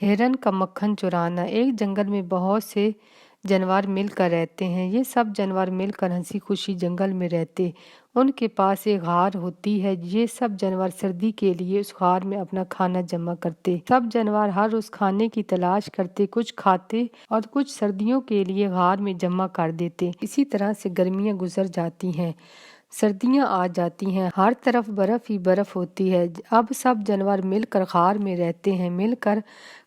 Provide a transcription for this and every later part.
हिरन का मक्खन चुराना। एक जंगल में बहुत से जानवर मिलकर रहते हैं। ये सब जानवर मिलकर हंसी खुशी जंगल में रहते। उनके पास एक गार होती है। ये सब जानवर सर्दी के लिए उस गार में अपना खाना जमा करते। सब जानवर हर उस खाने की तलाश करते, कुछ खाते और कुछ सर्दियों के लिए गार में जमा कर देते। इसी तरह से गर्मियां गुजर जाती हैं, सर्दियां आ जाती हैं, हर तरफ बर्फ ही बर्फ होती है। अब सब जानवर मिलकर गार में रहते हैं, मिलकर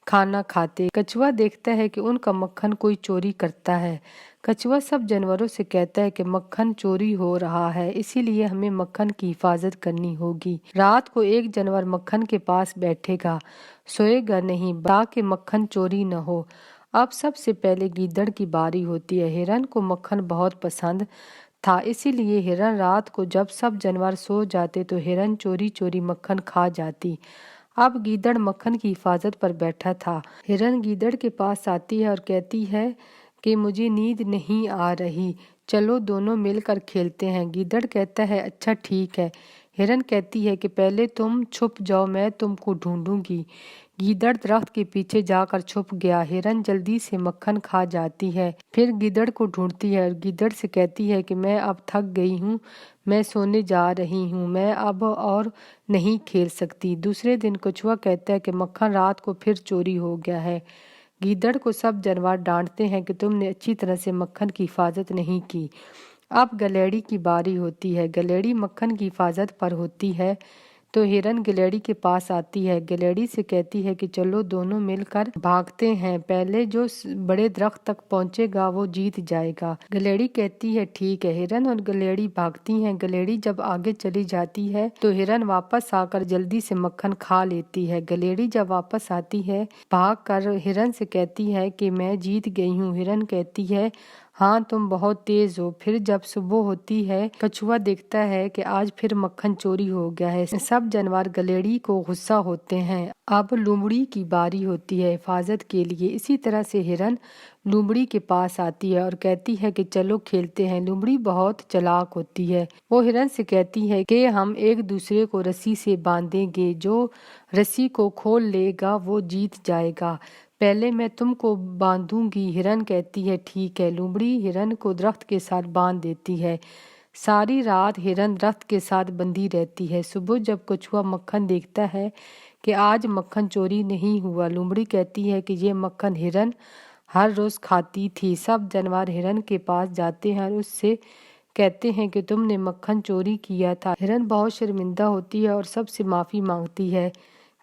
खाना खाते। कछुआ देखता है कि उनका मक्खन कोई चोरी करता है। कछुआ सब जानवरों से कहता है कि मक्खन चोरी हो रहा है, इसीलिए हमें मक्खन की हिफाजत करनी होगी। रात को एक जानवर मक्खन के पास बैठेगा, सोएगा नहीं ताकि मक्खन चोरी न हो। अब सबसे पहले गीदड़ की बारी होती है। हिरन को मक्खन बहुत पसंद था, इसीलिए हिरन रात को जब सब जानवर सो जाते तो हिरन चोरी चोरी मक्खन खा जाती। अब गीदड़ मक्खन की हिफाजत पर बैठा था। हिरन गीदड़ के पास आती है और कहती है कि मुझे नींद नहीं आ रही, चलो दोनों मिलकर खेलते हैं। गीदड़ कहता है अच्छा ठीक है। हिरन कहती है कि पहले तुम छुप जाओ, मैं तुमको ढूंढूंगी। गीदड़ दरख्त के पीछे जाकर छुप गया। हिरन जल्दी से मक्खन खा जाती है, फिर गीदड़ को ढूंढती है और गीदड़ से कहती है कि मैं अब थक गई हूँ, मैं सोने जा रही हूँ, मैं अब और नहीं खेल सकती। दूसरे दिन कछुआ कहता है कि मक्खन रात को फिर चोरी हो गया है। गीदड़ को सब जानवर डांटते हैं कि तुमने अच्छी तरह से मक्खन की हिफाजत नहीं की। अब गलेड़ी की बारी होती है। गलेड़ी मक्खन की हिफाजत पर होती है तो हिरन गलेड़ी के पास आती है। गलेड़ी से कहती है कि चलो दोनों मिलकर भागते हैं, पहले जो बड़े दरख्त तक पहुंचेगा वो जीत जाएगा। गलेड़ी कहती है ठीक है। हिरन और गलेड़ी भागती हैं। गलेड़ी जब आगे चली जाती है तो हिरन वापस आकर जल्दी से मक्खन खा लेती है। गलेड़ी जब वापस आती है भाग कर हिरन से कहती है कि मैं जीत गई हूँ। हिरन कहती है हाँ तुम बहुत तेज हो। फिर जब सुबह होती है कछुआ देखता है कि आज फिर मक्खन चोरी हो गया है। सब जानवर गलेड़ी को गुस्सा होते हैं। अब लोमड़ी की बारी होती है हिफाजत के लिए। इसी तरह से हिरन लोमड़ी के पास आती है और कहती है कि चलो खेलते हैं। लोमड़ी बहुत चालाक होती है। वो हिरन से कहती है कि हम एक दूसरे को रस्सी से बांधेंगे, जो रस्सी को खोल लेगा वो जीत जाएगा। पहले मैं तुमको बांधूंगी। हिरन कहती है ठीक है। लोमड़ी हिरन को दरख्त के साथ बांध देती है। सारी रात हिरन दरख्त के साथ बंधी रहती है। सुबह जब कछुआ मक्खन देखता है कि आज मक्खन चोरी नहीं हुआ, लोमड़ी कहती है कि ये मक्खन हिरन हर रोज खाती थी। सब जानवर हिरन के पास जाते हैं और उससे कहते हैं कि तुमने मक्खन चोरी किया था। हिरन बहुत शर्मिंदा होती है और सबसे माफ़ी मांगती है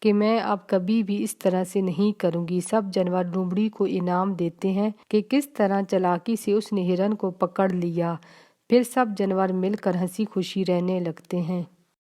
कि मैं अब कभी भी इस तरह से नहीं करूंगी। सब जानवर लोमड़ी को इनाम देते हैं कि किस तरह चालाकी से उसने हिरन को पकड़ लिया। फिर सब जानवर मिलकर हंसी खुशी रहने लगते हैं।